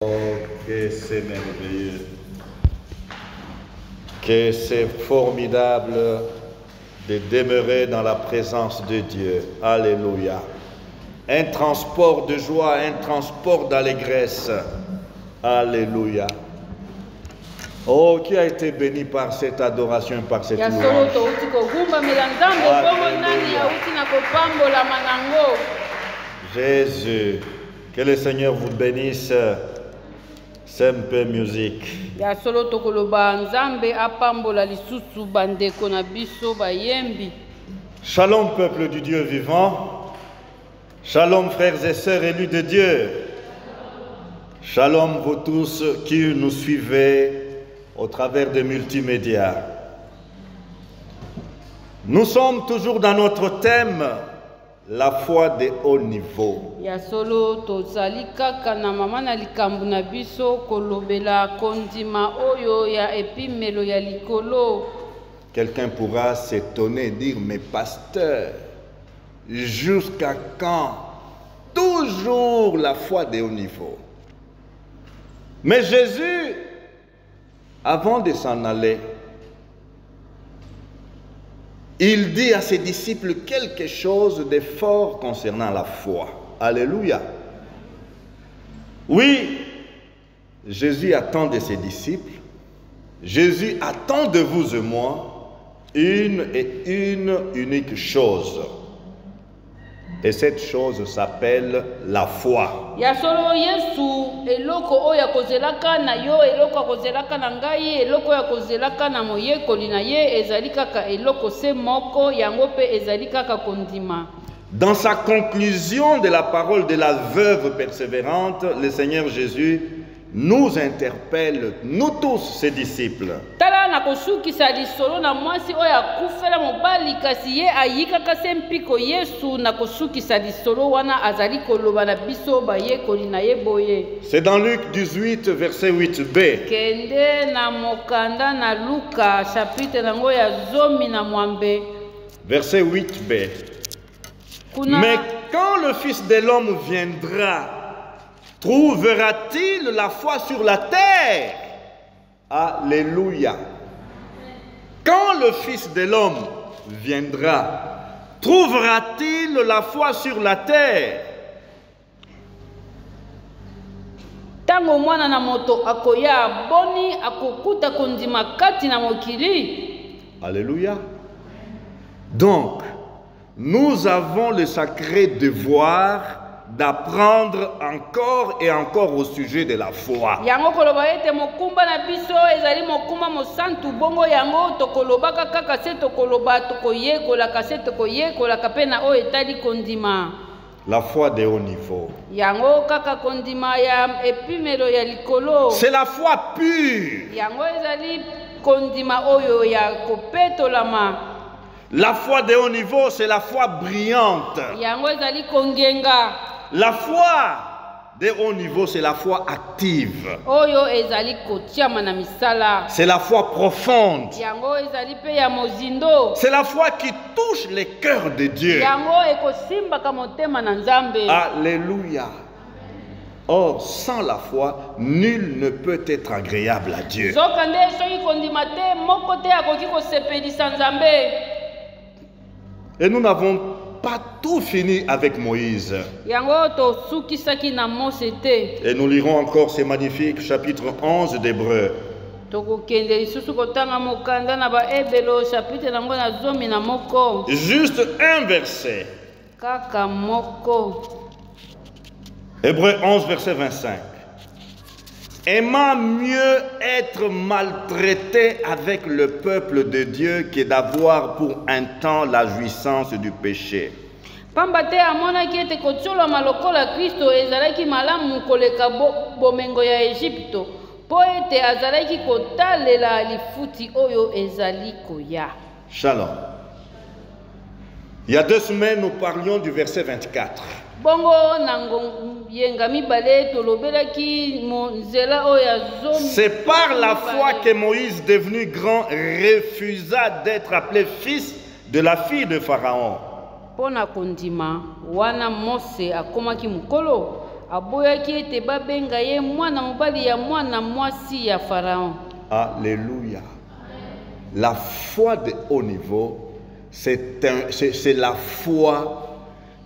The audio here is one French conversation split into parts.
Oh, que c'est merveilleux, que c'est formidable de demeurer dans la présence de Dieu. Alléluia. Un transport de joie, un transport d'allégresse. Alléluia. Oh, qui a été béni par cette adoration, par cette louange. Jésus, que le Seigneur vous bénisse. Semper musique. Shalom peuple du Dieu vivant. Shalom frères et sœurs élus de Dieu. Shalom vous tous qui nous suivez au travers des multimédias. Nous sommes toujours dans notre thème, la foi de haut niveau. Quelqu'un pourra s'étonner et dire, mais pasteur, jusqu'à quand toujours la foi de haut niveau? Mais Jésus, avant de s'en aller, il dit à ses disciples quelque chose de fort concernant la foi. Alléluia. Oui, Jésus attend de ses disciples, Jésus attend de vous et moi une unique chose. Et cette chose s'appelle la foi. Dans sa conclusion de la parole de la veuve persévérante, le Seigneur Jésus nous interpelle, nous tous, ses disciples. C'est dans Luc 18, verset 8b. Verset 8b. Mais quand le Fils de l'homme viendra, trouvera-t-il la foi sur la terre? Alléluia. Quand le Fils de l'homme viendra, trouvera-t-il la foi sur la terre? Alléluia. Donc, nous avons le sacré devoir d'apprendre encore et encore au sujet de la foi. La foi de haut niveau. C'est la foi pure. La foi de haut niveau, c'est la foi brillante. La foi de haut niveau, c'est la foi active. C'est la foi profonde. C'est la foi qui touche les cœurs de Dieu. Alléluia. Or, sans la foi, nul ne peut être agréable à Dieu. Et nous n'avons pas tout fini avec Moïse. Et nous lirons encore ces magnifiques chapitre 11 d'Hébreux. Juste un verset. Hébreux 11, verset 25. Aimant mieux être maltraité avec le peuple de Dieu que d'avoir pour un temps la jouissance du péché. Shalom. Il y a 2 semaines, nous parlions du verset 24. C'est par la foi que Moïse, devenu grand, refusa d'être appelé fils de la fille de Pharaon. Alléluia. La foi de haut niveau, c'est la foi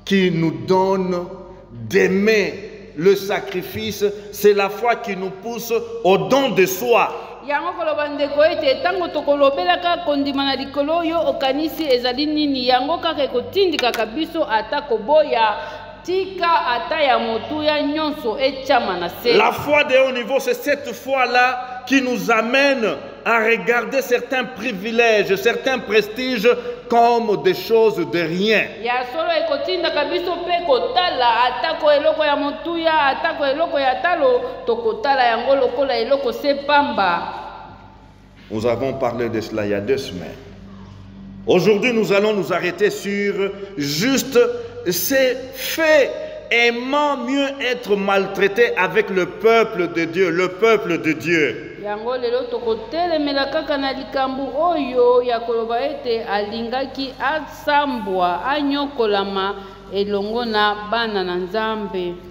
qui nous donne d'aimer le sacrifice, c'est la foi qui nous pousse au don de soi. La foi de haut niveau, c'est cette foi-là qui nous amène à regarder certains privilèges, certains prestiges comme des choses de rien. Nous avons parlé de cela il y a 2 semaines. Aujourd'hui, nous allons nous arrêter sur juste ces faits, aimant mieux être maltraité avec le peuple de Dieu, le peuple de Dieu.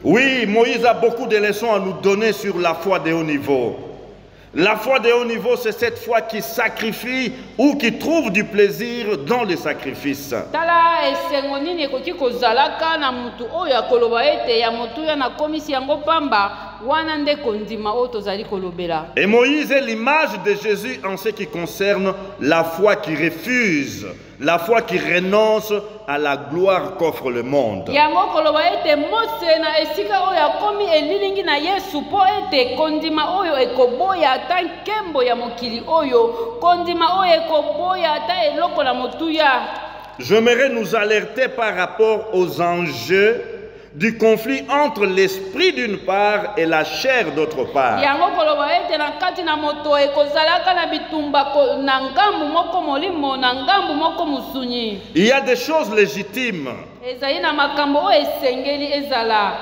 Oui, Moïse a beaucoup de leçons à nous donner sur la foi de haut niveau. La foi de haut niveau, c'est cette foi qui sacrifie ou qui trouve du plaisir dans le sacrifice. Et Moïse est l'image de Jésus en ce qui concerne la foi qui refuse, la foi qui renonce à la gloire qu'offre le monde. J'aimerais nous alerter par rapport aux enjeux du conflit entre l'esprit d'une part et la chair d'autre part. Il y a des choses légitimes.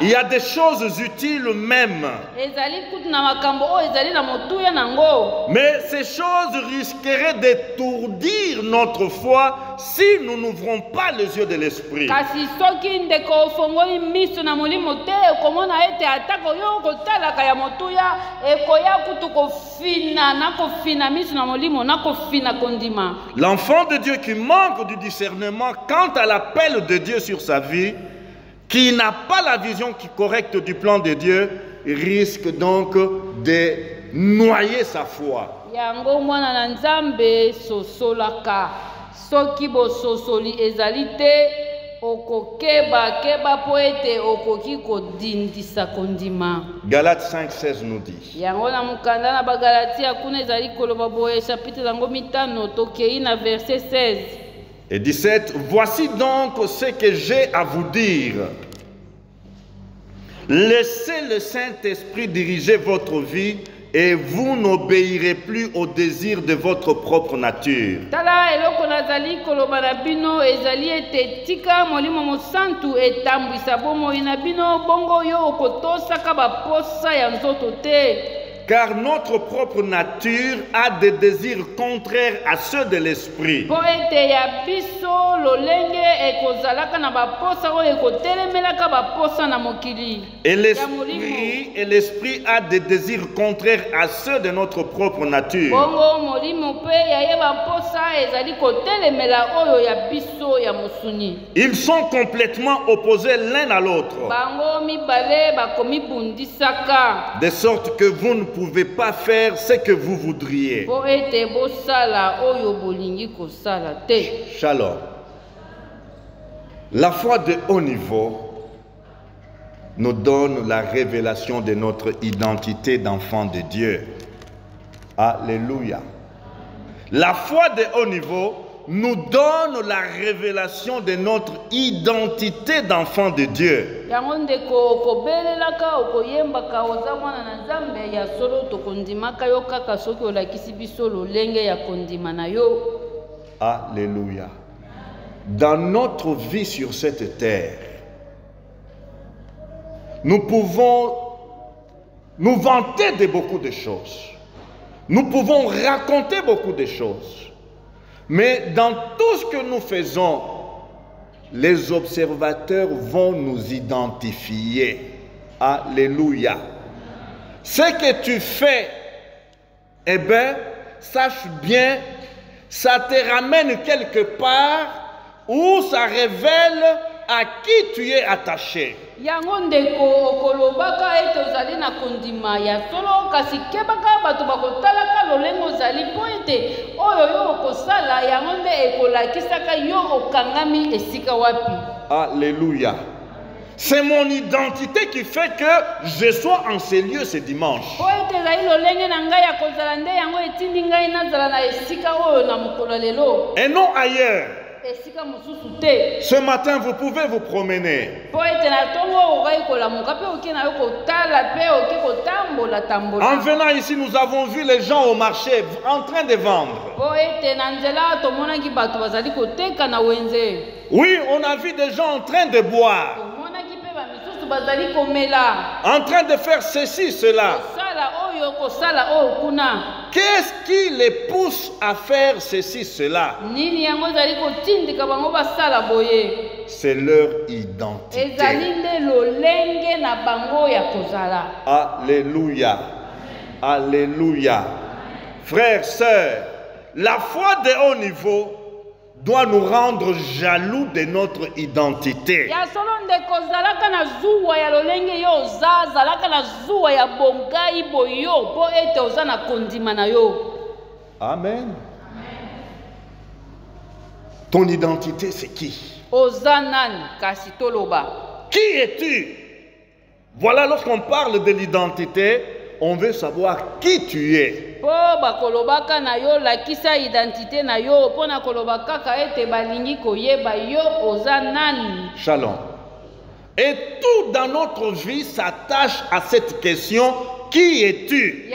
Il y a des choses utiles même. Mais ces choses risqueraient d'étourdir notre foi si nous n'ouvrons pas les yeux de l'esprit. L'enfant de Dieu qui manque du discernement quant à l'appel de Dieu sur sa vie, qui n'a pas la vision correcte du plan de Dieu, risque donc de noyer sa foi. Galates 5,16 nous dit. Et 17, voici donc ce que j'ai à vous dire. Laissez le Saint-Esprit diriger votre vie et vous n'obéirez plus aux désirs de votre propre nature. Car notre propre nature a des désirs contraires à ceux de l'esprit. Et l'esprit a des désirs contraires à ceux de notre propre nature. Ils sont complètement opposés l'un à l'autre. De sorte que vous ne pouvez pas faire ce que vous voudriez. Shalom. La foi de haut niveau nous donne la révélation de notre identité d'enfant de Dieu. Alléluia. La foi de haut niveau nous donne la révélation de notre identité d'enfant de Dieu. Alléluia. Dans notre vie sur cette terre, nous pouvons nous vanter de beaucoup de choses. Nous pouvons raconter beaucoup de choses. Mais dans tout ce que nous faisons, les observateurs vont nous identifier. Alléluia. Ce que tu fais, eh bien, sache bien, ça te ramène quelque part où ça révèle à qui tu es attaché. Yango ndeko okolobaka ete ozali na kondima ya solo kasi kebaka bato bakotalaka lolenge ozali mpo ete oyo yo okosala yango nde ekolakisaka yo okangami esika wapi. Alléluia. C'est mon identité qui fait que je sois en ces lieux ce dimanche. Po ete ezali lolenge na ngai ya kozala nde yango etindi ngai nazala na esika oyo na mokolo lelo. Et non ailleurs. Esika mosusu te. Ce matin, vous pouvez vous promener. Po ete na tongo okai kolamuka pe oke na yo kotala pe oke kotambola tambola. En venant ici, nous avons vu les gens au marché en train de vendre. Po ete na nzela tomonaki bato bazali koteka na wenze. Oui, on a vu des gens en train de boire. En train de faire ceci, cela. Qu'est-ce qui les pousse à faire ceci, cela? C'est leur identité. Alléluia. Alléluia. Frères, sœurs, la foi de haut niveau doit nous rendre jaloux de notre identité. Amen. Ton identité, c'est qui? Qui es-tu? Voilà, lorsqu'on parle de l'identité, on veut savoir qui tu es. Shalom. Et tout dans notre vie s'attache à cette question: qui es-tu?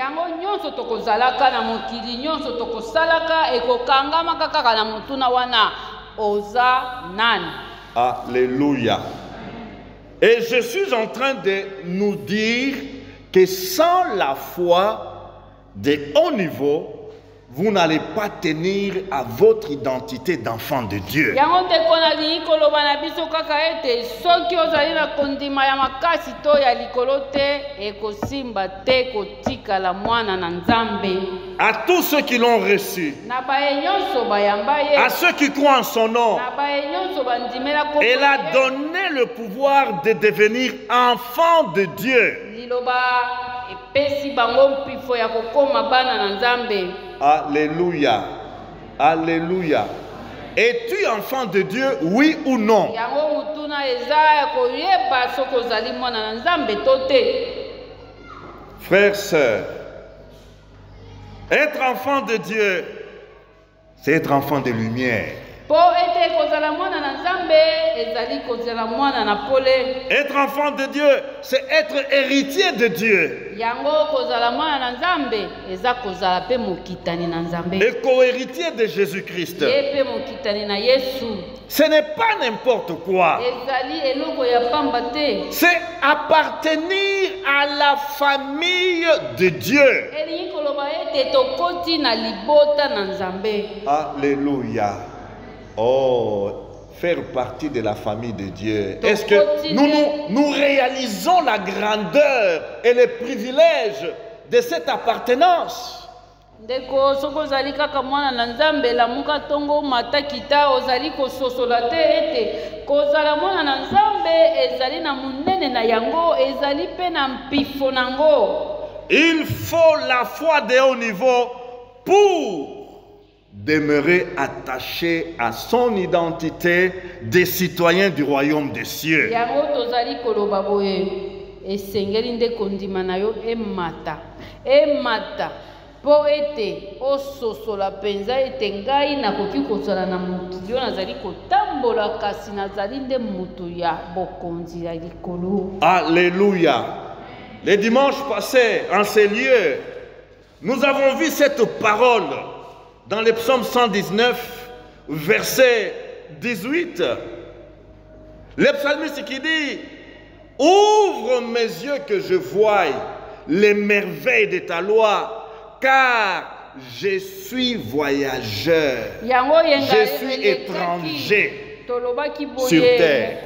Alléluia. Et je suis en train de nous dire que sans la foi de haut niveau, vous n'allez pas tenir à votre identité d'enfant de Dieu. À tous ceux qui l'ont reçu, à ceux qui croient en son nom, elle a donné le pouvoir de devenir enfant de Dieu. Alléluia. Alléluia. Es-tu enfant de Dieu, oui ou non? Frères, sœurs, être enfant de Dieu, c'est être enfant de lumière. Être enfant de Dieu, c'est être héritier de Dieu. Et co-héritier de Jésus-Christ. Ce n'est pas n'importe quoi. C'est appartenir à la famille de Dieu. Alléluia. Oh, faire partie de la famille de Dieu. Est-ce que nous réalisons la grandeur et les privilèges de cette appartenance? Il faut la foi de haut niveau pour demeurer attaché à son identité des citoyens du royaume des cieux. Alléluia. Les dimanches passés, en ces lieux, nous avons vu cette parole dans le psaume 119, verset 18. Le psalmiste qui dit: ouvre mes yeux que je voie les merveilles de ta loi, car je suis voyageur, je suis étranger. sur terre.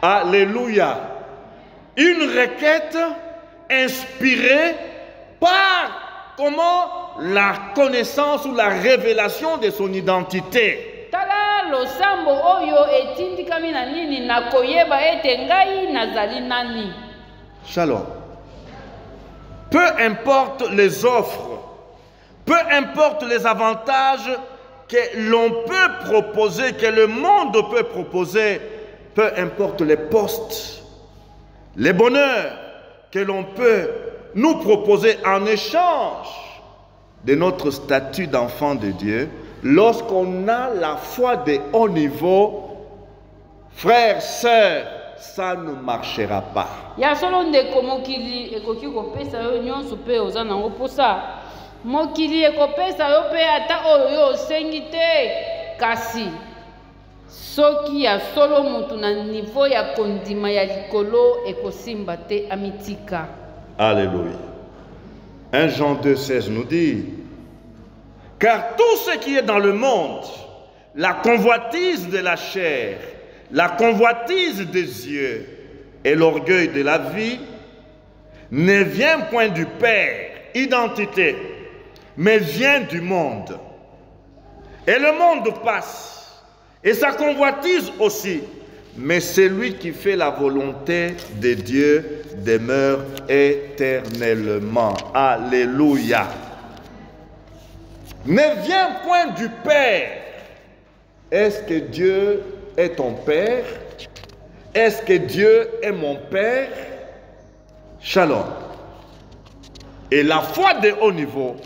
Alléluia. Une requête inspirée par comment la connaissance ou la révélation de son identité. Shalom. Peu importe les offres, peu importe les avantages que l'on peut proposer, que le monde peut proposer, peu importe les postes, les bonheurs que l'on peut nous proposer en échange de notre statut d'enfant de Dieu, lorsqu'on a la foi de haut niveau, frères, sœurs, ça ne marchera pas. soki ya solo mutu na niveau ya kondima ya likolo ekosimba te amitika. Alléluia. 1 Jean 2,16 nous dit: car tout ce qui est dans le monde, la convoitise de la chair, la convoitise des yeux et l'orgueil de la vie, ne vient point du Père, identité, mais vient du monde. Et le monde passe, et sa convoitise aussi, mais celui qui fait la volonté de Dieu demeure éternellement. Alléluia. Ne vient point du Père. Est-ce que Dieu est ton Père? Est-ce que Dieu est mon Père? Shalom. Et la foi de haut niveau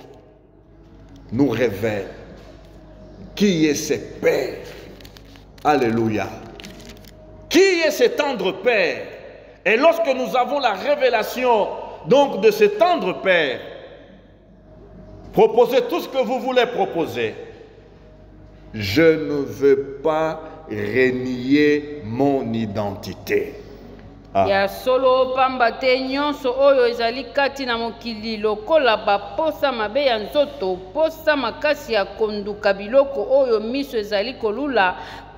nous révèle qui est ce Père. Alléluia. Qui est ce tendre Père? Et lorsque nous avons la révélation donc de ce tendre Père, proposez tout ce que vous voulez proposer. Je ne veux pas renier mon identité. Ya solo pamba te nyonso oyo ezali kati na mokili lokola baposa mabe ya nzoto, posa makasi ya konduka biloko oyo miso ezali kolula,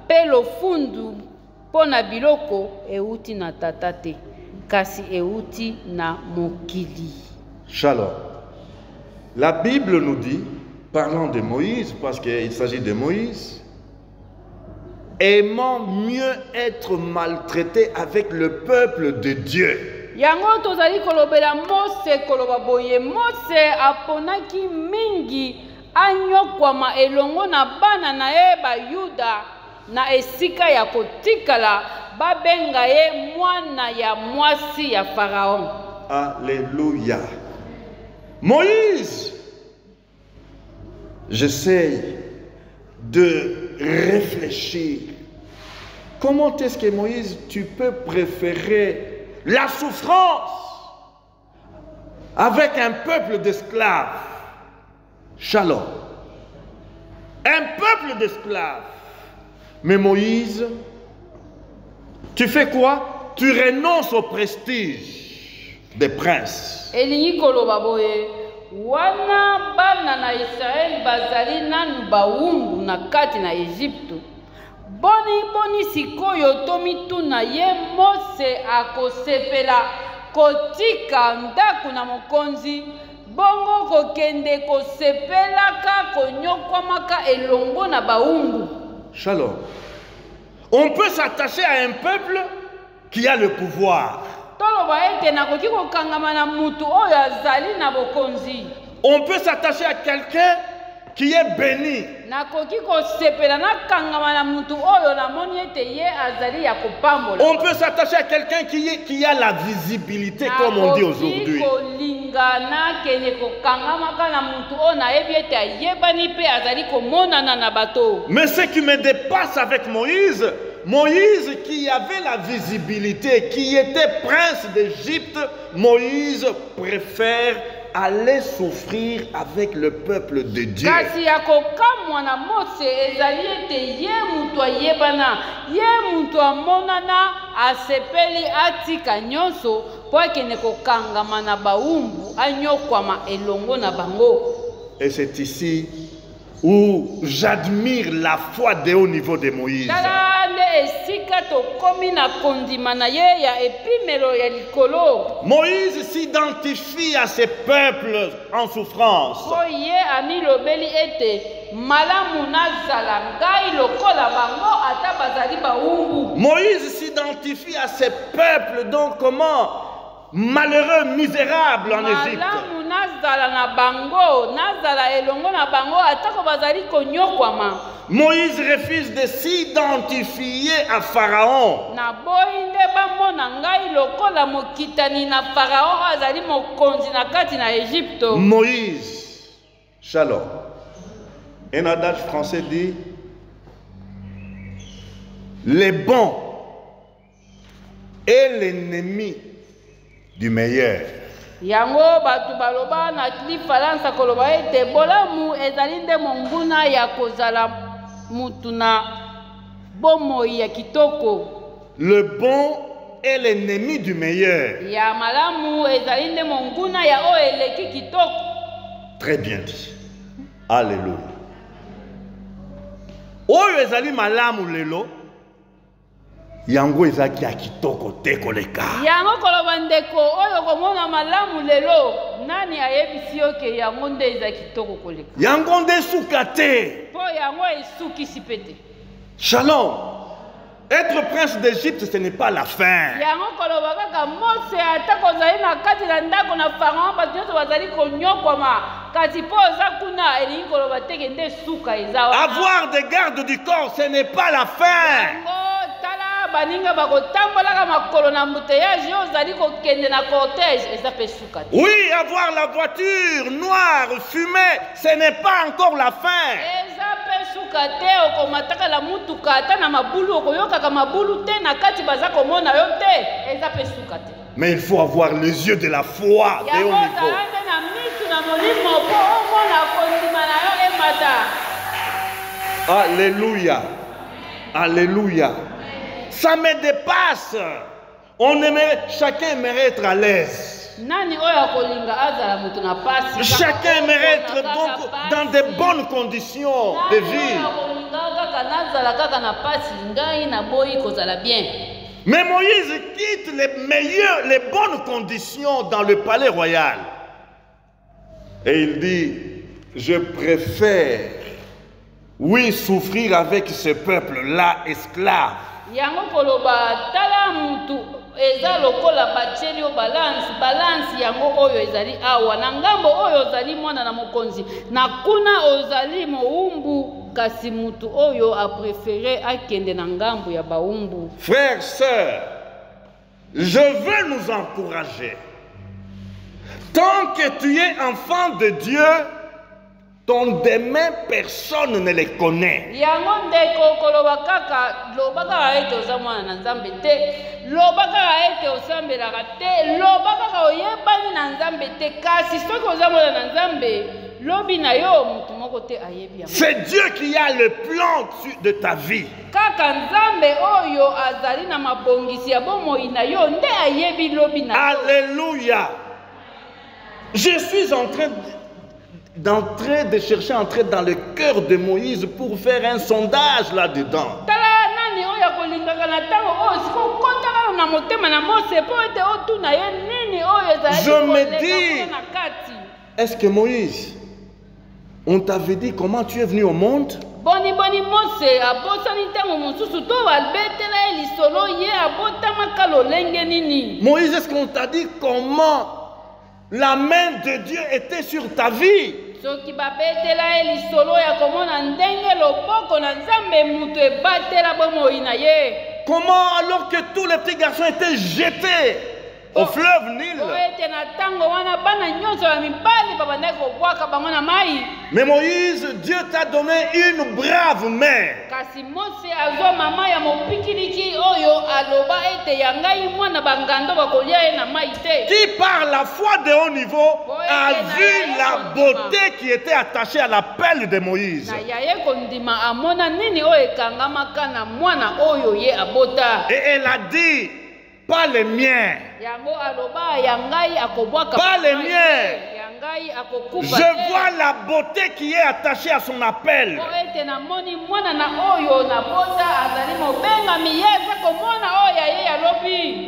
pe lofundu pona biloko euti na tata te, kasi euti na mokili. Shalom. La Bible nous dit, parlant de Moïse, parce qu'il s'agit de Moïse, aimant mieux être maltraité avec le peuple de Dieu. Yango tozali kolobela Mose koloba boye, Mose aponaki mingi anyokwama elongo na bana na ye ba Yuda na esika ya kotikala babenga ye mwana ya mwasi ya Pharaon. Alléluia. Moïse, j'essaie de réfléchir. Comment est-ce que Moïse, tu peux préférer la souffrance avec un peuple d'esclaves? Shalom. Un peuple d'esclaves. Mais Moïse, tu fais quoi? Tu renonces au prestige des princes. Elingi koloba boye, wana bana na Israel bazali nanu baungu na kati na Egypte. Boni sikoyo tomituna ye Mose akosepela kotika ndaku na mokonzi, bongo kokende kosepelaka konyokwamaka elongo na baungu. Shalom. On peut s'attacher à un peuple qui a le pouvoir. On peut s'attacher à quelqu'un qui est béni. On peut s'attacher à quelqu'un qui a la visibilité, comme on dit aujourd'hui. Mais ce qui me dépasse avec Moïse, Moïse qui avait la visibilité, qui était prince d'Égypte, Moïse préfère aller souffrir avec le peuple de Dieu. po akende kokangama na baumbu anyokwama elongo na bango. Et c'est ici où j'admire la foi de haut niveau de Moïse. Tala nde esika tokomi na kondima na ye ya epimelo ya likolo. Moïse s'identifie à ces peuples en souffrance. Po ye amilobeli ete malamu nazala ngai lokola bango ata bazali baumbu. Moïse s'identifie à ces peuples, donc comment? Malheureux, misérables en Égypte. Malamu nazala na bango, nazala elongo na bango atako bazali konyokwama. Moïse refuse de s'identifier à Pharaon. Na boyi nde bamona ngai lokola mokitani na Pharaon azali mokonzi na kati na Égypte. Moïse, shalom. Un adage français dit: les bons est l'ennemi du meilleur. Yango batu baloba na Faransa koloba ete bolamu ezali nde monguna ya kozala mutu na bomoi ya kitoko. Le bon est l'ennemi du meilleur. Ya malamu ezali nde monguna ya o eleki kitoko. Très bien dit. Alléluia. Oyo ezali malamu lelo, yango ezaki ya kitoko te koleka. Yango koloba ndeko oyo komona malamu lelo, nani ayebisi yo ke yango nde eza kitoko koleka. Yango nde suka te. Po yango esukisi pete. Shalom. Être prince d'Égypte, ce n'est pas la fin. Yango koloba kaka Mose ata kozali na kati na ndako na Pharaon bato nyonso bazali konyokwama kasi po oza kuna elingi koloba teke nde suka eza wana. Avoir des gardes du corps, ce n'est pas la fin. Yango tala baninga bakotambolaka makolo na mbuteyage yo ozali kokende na cortège eza pe suka te. Oui, avoir la voiture noire, fumée, ce n'est pas encore la fin. Eza pe suka te okomataka la mutuka ata na mabulu okoyokaka mabulu te na kati baza komona yo te eza pe suka te. Mais il faut avoir les yeux de la foi de haut niveau. Na mitu na molimo po omona kondima na yo emata. Alléluia. Alléluia. Ça me dépasse. Chacun aimerait être à l'aise. Nani oya kolinga azala mutu na pasi. Chacun aimerait être donc dans de bonnes conditions de vie. Mais Moïse quitte les bonnes conditions dans le palais royal. Et il dit, je préfère, oui, souffrir avec ce peuple-là esclave. Yango koloba tala mutu eza lokola bacheli o balance yango oyo ezali awa na ngambo oyo ozali mwana na mokonzi na kuna ozali moumbu kasi mutu oyo a préféré akende na ngambo ya baumbu. Frères, sœurs, je veux nous encourager. Tant que tu es enfant de Dieu, ton demain, personne ne les connaît. Yango ndeko koloba kaka lobaka ete ozamwana na Nzambe te, lobaka ete osambelaka te, lobaka oyebani na Nzambe te, kasi soki ozamwana na Nzambe lobi na yo mutu moko te ayebi. C'est Dieu qui a le plan de ta vie. Kaka Nzambe oyo azali na mabongisi ya bomoi na yo nde ayebi lobi na yo. Alléluia. Je suis en train de chercher, entrer dans le cœur de Moïse pour faire un sondage là-dedans. Je me dis, est-ce que Moïse, on t'avait dit comment tu es venu au monde? Moïse, est-ce qu'on t'a dit comment la main de Dieu était sur ta vie? Comment alors que tous les petits garçons étaient jetés au fleuve Nil? Mais Moïse, Dieu t'a donné une brave mère. Qui par la foi de haut niveau a vu la beauté qui était attachée à la pelle de Moïse. Et elle a dit, pas les miens. Pas les miens. Je vois la beauté qui est attachée à son appel.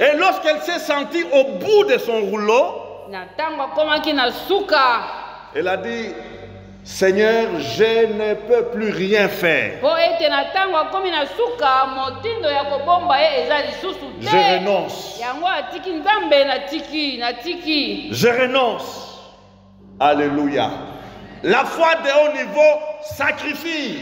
Et lorsqu'elle s'est sentie au bout de son rouleau, elle a dit, Seigneur, je ne peux plus rien faire. Je renonce. Je renonce. Alléluia. La foi de haut niveau sacrifie.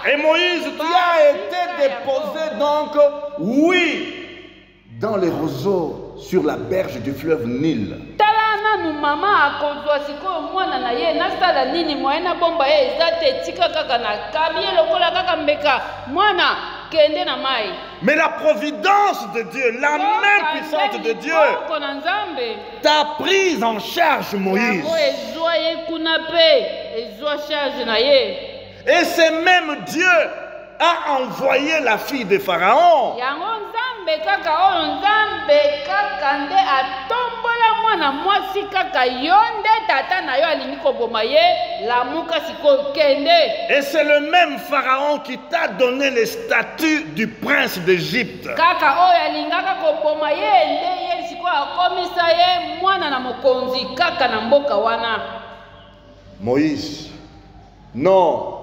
Et Moïse, tu as été déposé donc, oui, dans les roseaux sur la berge du fleuve Nil. Mais la providence de Dieu, la main puissante de Dieu, t'a prise en charge, Moïse. Et c'est même Dieu a envoyé la fille de Pharaon. Et c'est le même Pharaon qui t'a donné le statut du prince d'Égypte. Moïse, non.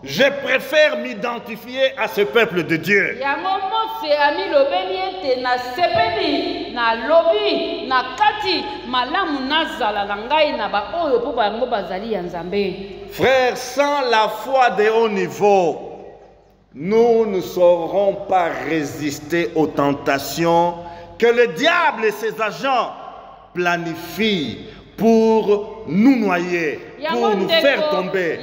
Je préfère m'identifier à ce peuple de Dieu. Frères, sans la foi de haut niveau, nous ne saurons pas résister aux tentations que le diable et ses agents planifient pour nous noyer, pour nous faire tomber.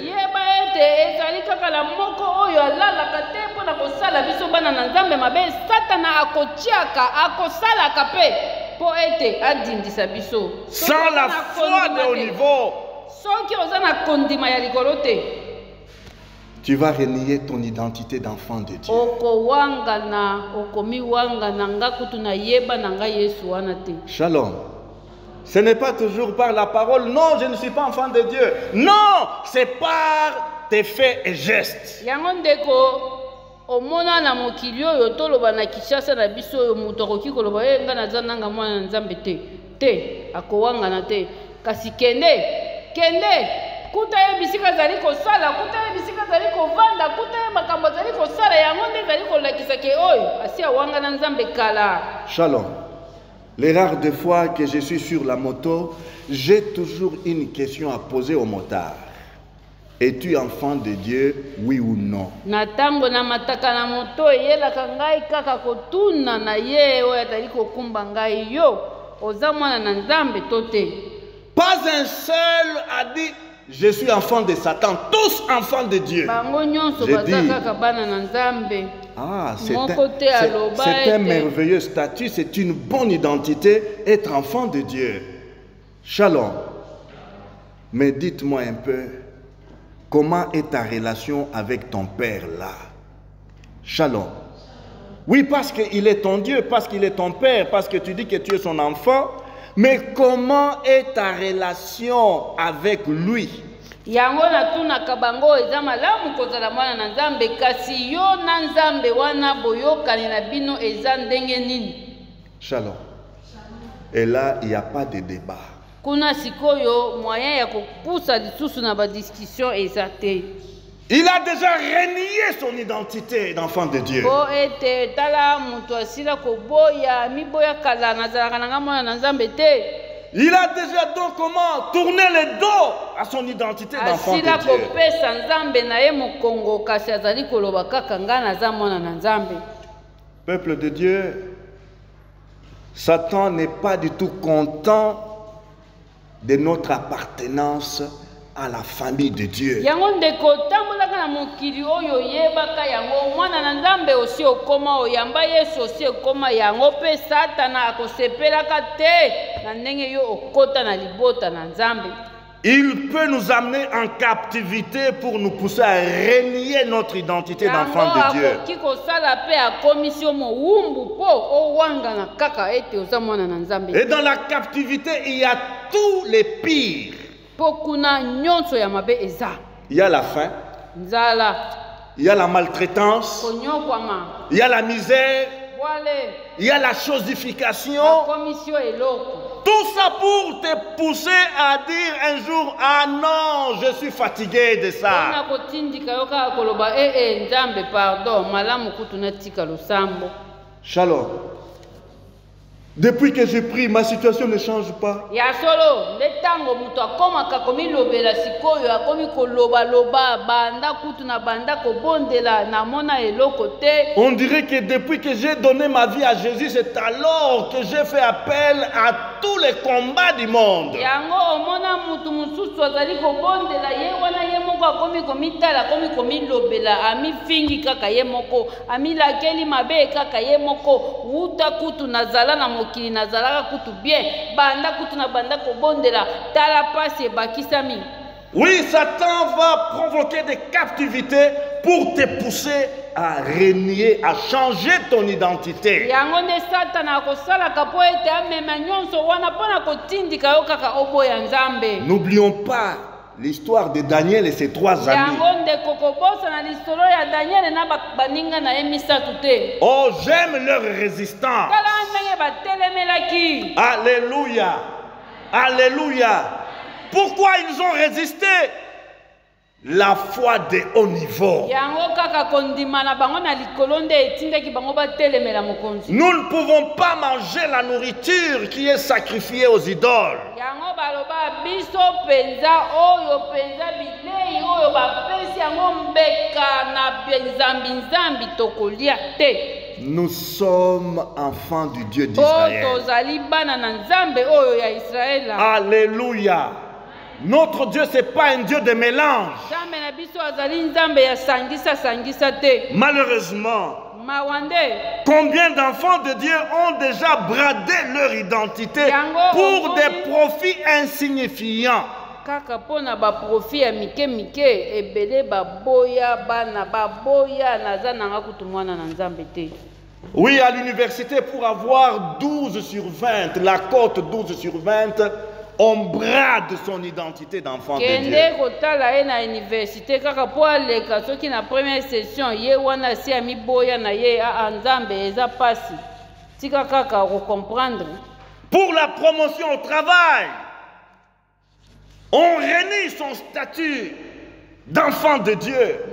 Sans la foi de haut niveau, tu vas renier ton identité d'enfant de Dieu. Shalom. Ce n'est pas toujours par la parole. Non, je ne suis pas enfant de Dieu. Non, c'est par tes faits et gestes. Shalom. Les rares de fois que je suis sur la moto, j'ai toujours une question à poser au motard. Es-tu enfant de Dieu, oui ou non? Pas un seul a dit, je suis enfant de Satan. Tous enfants de Dieu. J'ai dit, ah, c'est un merveilleux statut, c'est une bonne identité, être enfant de Dieu. Shalom. Mais dites-moi un peu, comment est ta relation avec ton Père là? Shalom. Oui, parce qu'il est ton Dieu, parce qu'il est ton Père, parce que tu dis que tu es son enfant, mais comment est ta relation avec lui? Shalom. Et là, il n'y a pas de débat. Il a déjà renié son identité d'enfant de Dieu. Il a déjà donc comment tourner le dos à son identité d'enfant de Dieu. Peuple de Dieu, Satan n'est pas du tout content de notre appartenance à la famille de Dieu. il peut nous amener en captivité pour nous pousser à renier notre identité d'enfant de Dieu. Et dans la captivité, il y a tous les pires. Il y a la faim, il y a la maltraitance, il y a la misère, il y a la chosification. Tout ça pour te pousser à dire un jour, ah non, je suis fatigué de ça. Shalom. Depuis que j'ai pris, ma situation ne change pas. On dirait que depuis que j'ai donné ma vie à Jésus, c'est alors que j'ai fait appel à tous les combats du monde. Oui, Satan va provoquer des captivités pour te pousser à renier, à changer ton identité. N'oublions pas l'histoire de Daniel et ses 3 amis. Oh, j'aime leur résistance. Alléluia. Alléluia. Pourquoi ils ont résisté? La foi de haut niveau. Nous ne pouvons pas manger la nourriture qui est sacrifiée aux idoles. Nous sommes enfants du Dieu d'Israël. Alléluia. Notre Dieu, ce n'est pas un Dieu de mélange. Malheureusement, combien d'enfants de Dieu ont déjà bradé leur identité pour des profits insignifiants? Oui, à l'université, pour avoir 12 sur 20, la cote 12 sur 20, on brade son identité d'enfant de Dieu. Pour la promotion au travail, on renie son statut d'enfant de Dieu.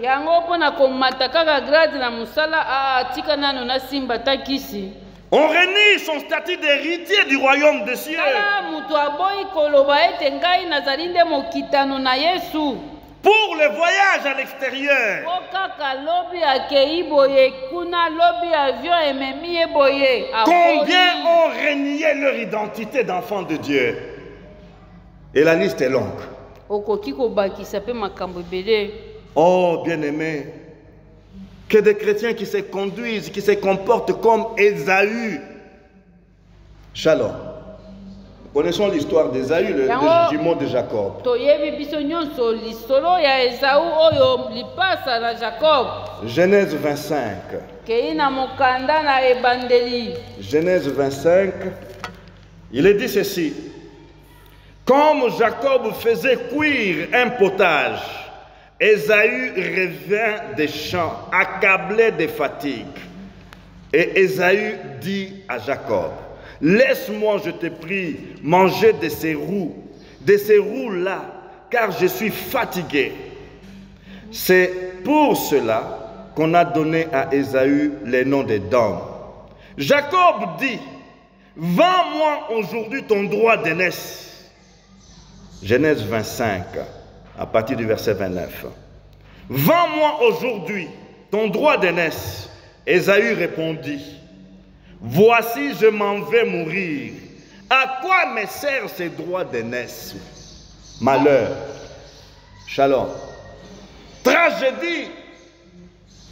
On renie son statut d'héritier du royaume des cieux. Pour le voyage à l'extérieur. Combien ont renié leur identité d'enfant de Dieu? Et la liste est longue. Oh, bien-aimé, que des chrétiens qui se conduisent, qui se comportent comme Ésaü. Shalom. Nous connaissons l'histoire d'Ésaü, le jumeau de Jacob. Genèse 25. Genèse 25. Il est dit ceci. Comme Jacob faisait cuire un potage, Ésaü revint des champs, accablé de fatigue. Et Ésaü dit à Jacob, « Laisse-moi, je te prie, manger de ces roues-là, car je suis fatigué. » C'est pour cela qu'on a donné à Ésaü le nom d'Édom. Jacob dit, « Vends-moi aujourd'hui ton droit d'aînesse. » Genèse 25. À partir du verset 29. « Vends-moi aujourd'hui ton droit d'aînesse. » Ésaü répondit, « Voici, je m'en vais mourir. À quoi me sert ces droits d'aînesse? » Malheur. Shalom. Tragédie.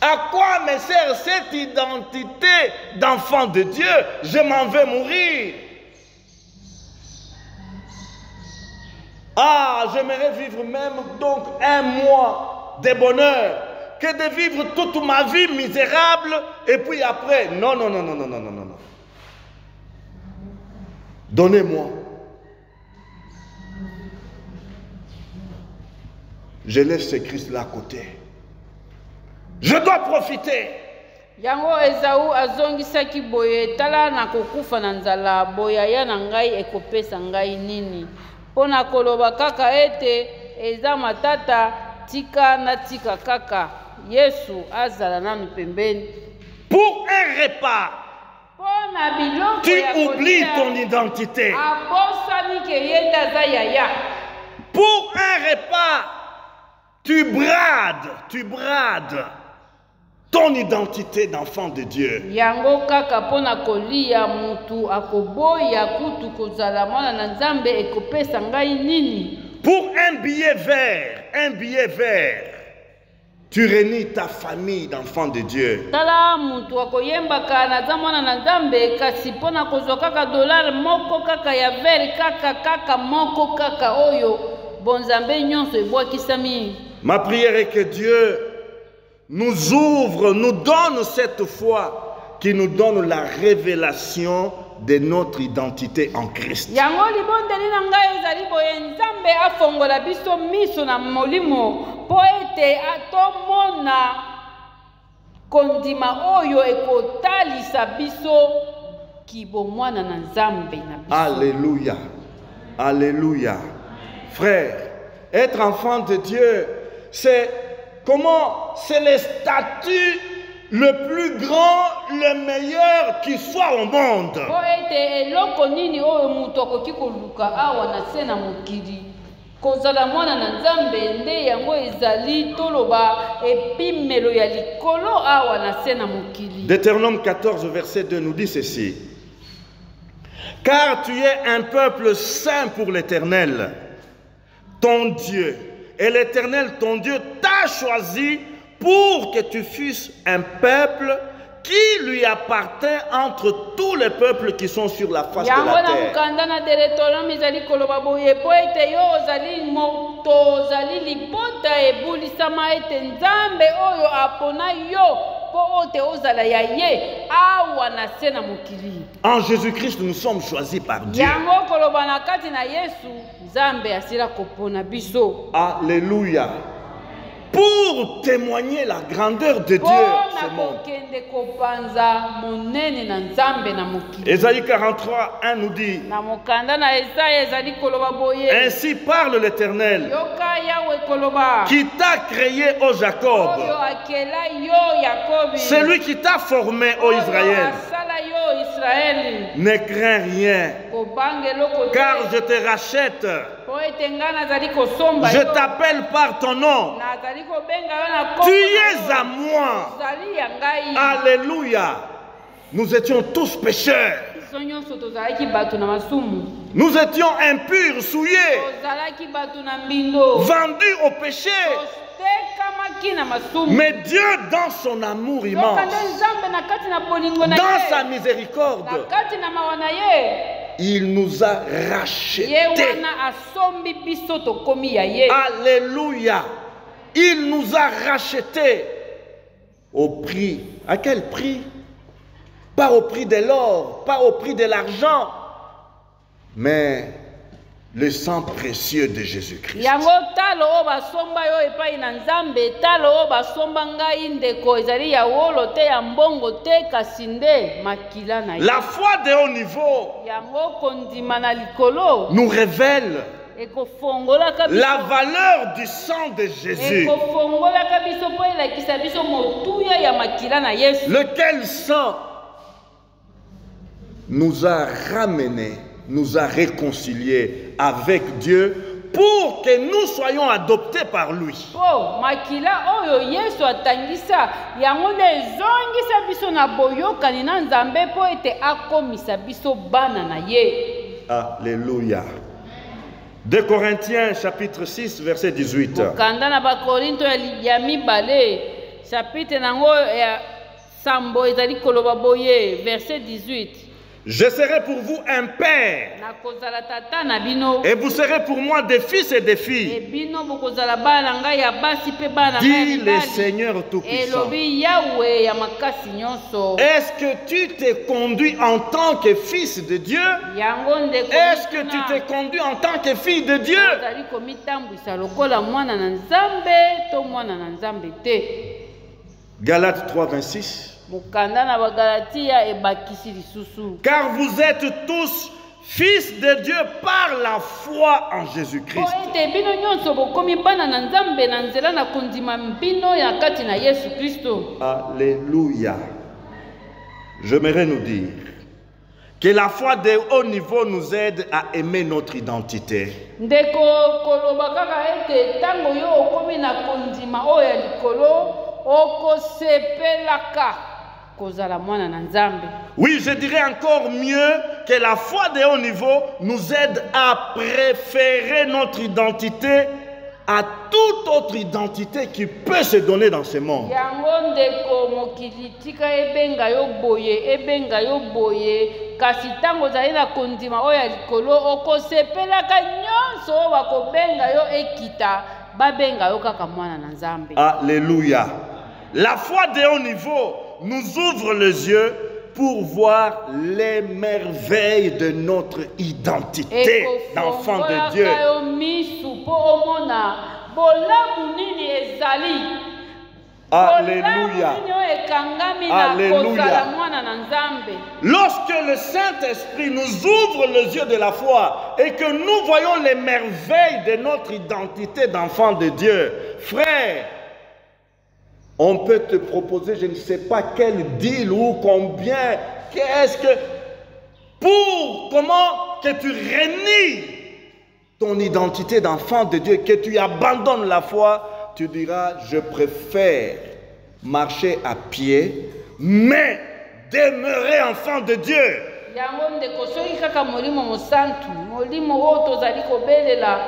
À quoi me sert cette identité d'enfant de Dieu? Je m'en vais mourir. Ah, j'aimerais vivre même donc un mois de bonheur que de vivre toute ma vie misérable et puis après, non, non, non, non, non, non, non, non. Donnez-moi. Je laisse ce Christ-là à côté. Je dois profiter. Yango Esaú azongisaki boye tala na kokufa na nzala boya ya na ngai ekopesa ngai nini pona koloba kaka ete eza matata tika na tika kaka Yesu azala nanu pembeni. Pour un repas, Pona biloko tu ya oublies kolia, ton identité. abosani ke yenda za yaya. Pour un repas, tu brades ton identité d'enfant de Dieu. Yango kaka pona kolia mutu akoboya kutu kozala mwana na Nzambe ekopesa ngai nini? Pour un billet vert, tu réunis ta famille d'enfants de Dieu. Tala mutu akoyembaka naza mwana na Nzambe kasi pona kozwa kaka dollar moko kaka ya vert kaka moko kaka oyo bonzambe nyonso ebwakisami. Ma prière est que Dieu nous ouvre, nous donne cette foi qui nous donne la révélation de notre identité en Christ. Yango libondeli na ngai ezali boye Nzambe afongola biso miso na molimo po ete atomona kondima oyo ekotalisa biso kibomwana na Nzambe na biso. Alléluia. Alléluia. Frère, être enfant de Dieu, c'est comment? C'est le statut le plus grand, le meilleur qui soit au monde. Po ete eloko nini oyo mutu akoki koluka awa na se na mokili kozala mwana na Nzambe nde yango ezali toloba epimelo ya likolo awa na se na mokili. Deutéronome 14 verset 2 nous dit ceci: car tu es un peuple saint pour l'Éternel, ton Dieu, et l'Éternel, ton Dieu, t'a choisi pour que tu fusses un peuple qui lui appartient entre tous les peuples qui sont sur la face de la terre. En Jésus-Christ, nous sommes choisis par Dieu. Alléluia. Pour témoigner la grandeur de Dieu ce monde. Ésaïe 43, 1 nous dit: ainsi parle l'Éternel, qui t'a créé, ô Jacob, celui qui t'a formé, ô Israël. Ne crains rien, car je te rachète. Je t'appelle par ton nom. Tu es à moi. Alléluia. Nous étions tous pécheurs. Nous étions impurs, souillés, vendus au péché. Mais Dieu, dans son amour immense, dans sa miséricorde, il nous a rachetés. Alléluia. Il nous a rachetés au prix. À quel prix? Pas au prix de l'or, pas au prix de l'argent, mais le sang précieux de Jésus-Christ. La foi de haut niveau nous révèle la valeur du sang de Jésus. Lequel sang nous a ramenés, nous a réconciliés avec Dieu pour que nous soyons adoptés par lui. Alléluia. 2 Corinthiens chapitre 6 verset 18. Je serai pour vous un père. nakozala tata na bino Et vous serez pour moi des fils et des e filles. bino bokozala bana na ngai ya basi mpe bana na ngai ya Dit le mibali. Seigneur Tout-Puissant. elobi yawe ya makasi nyonso Est-ce que tu t'es conduit en tant que fils de Dieu? yango ndeko Est-ce que tu t'es conduit en tant que fille de Dieu? ozali komitambwisa lokola mwana na nzambe to mwana na nzambe te. Galates 3:26. mokanda na bagalatia ebakisi lisusu Car vous êtes tous fils de Dieu par la foi en po Jésus-Christ. ete bino nyonso bokomi bana na nzambe na nzela na kondima bino ya kati na yesu kristo. Alléluia. J'aimerais nous dire que la foi de haut niveau nous aide à aimer notre identité. ndeko koloba kaka ete ntango yo okomi na kondima oyo ya likolo okosepelaka kozala mwana na nzambe. Oui, je dirais encore mieux que la foi de haut niveau nous aide à préférer notre identité à toute autre identité qui peut se donner dans ce monde. yango ndeko mokili tika ebenga yo boye kasi ntango ozali na kondima oyo ya likolo okosepelaka nyonso oyo bakobenga yo ekita babenga yo kaka mwana na nzambe. Alléluia. La foi de haut niveau nous ouvre les yeux pour voir les merveilles de notre identité d'enfant de Dieu. yo misu po omona bolamu nini ezali. Alléluia. Alléluia. Lorsque le Saint-Esprit nous ouvre les yeux de la foi et que nous voyons les merveilles de notre identité d'enfant de Dieu, frère, on peut te proposer, je ne sais pas quel deal ou combien, qu'est-ce que, pour comment que tu renies ton identité d'enfant de Dieu, que tu abandonnes la foi, tu diras, je préfère marcher à pied, mais demeurer enfant de Dieu. yango ndeko soki kaka molimo mosantu molimo oyo tozali kobelela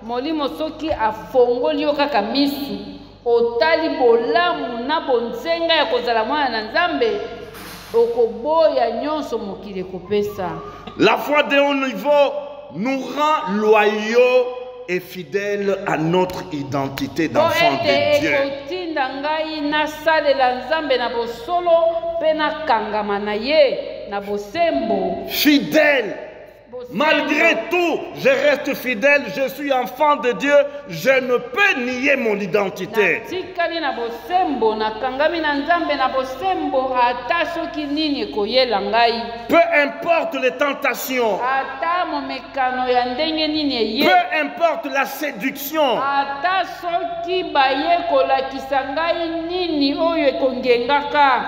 molimo soki afongoli yo kaka misu otali bolamu na bonzenga ya kozala mwana na nzambe okoboya nyonso mokili ekopesa. La foi de haut niveau nous rend loyaux et fidèles à notre identité d'enfant de Dieu. ekotinda ngai nasalela nzambe na bosolo mpe nakangama na ye na bosembo. Fidèle. Malgré tout, je reste fidèle, je suis enfant de Dieu, je ne peux nier mon identité. natikali na bosembo nakangami na nzambe na bosembo ata soki nini ekoyela ngai. Peu importe les tentations, ata momekano ya ndenge nini eye. peu importe la séduction, ata soki baye kolakisa ngai nini oyo ekongengaka.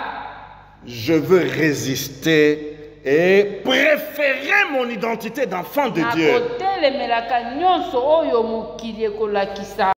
je veux résister et préférer mon identité d'enfant de Dieu. nakotelemelaka nyonso oyo mokili ekolakisa.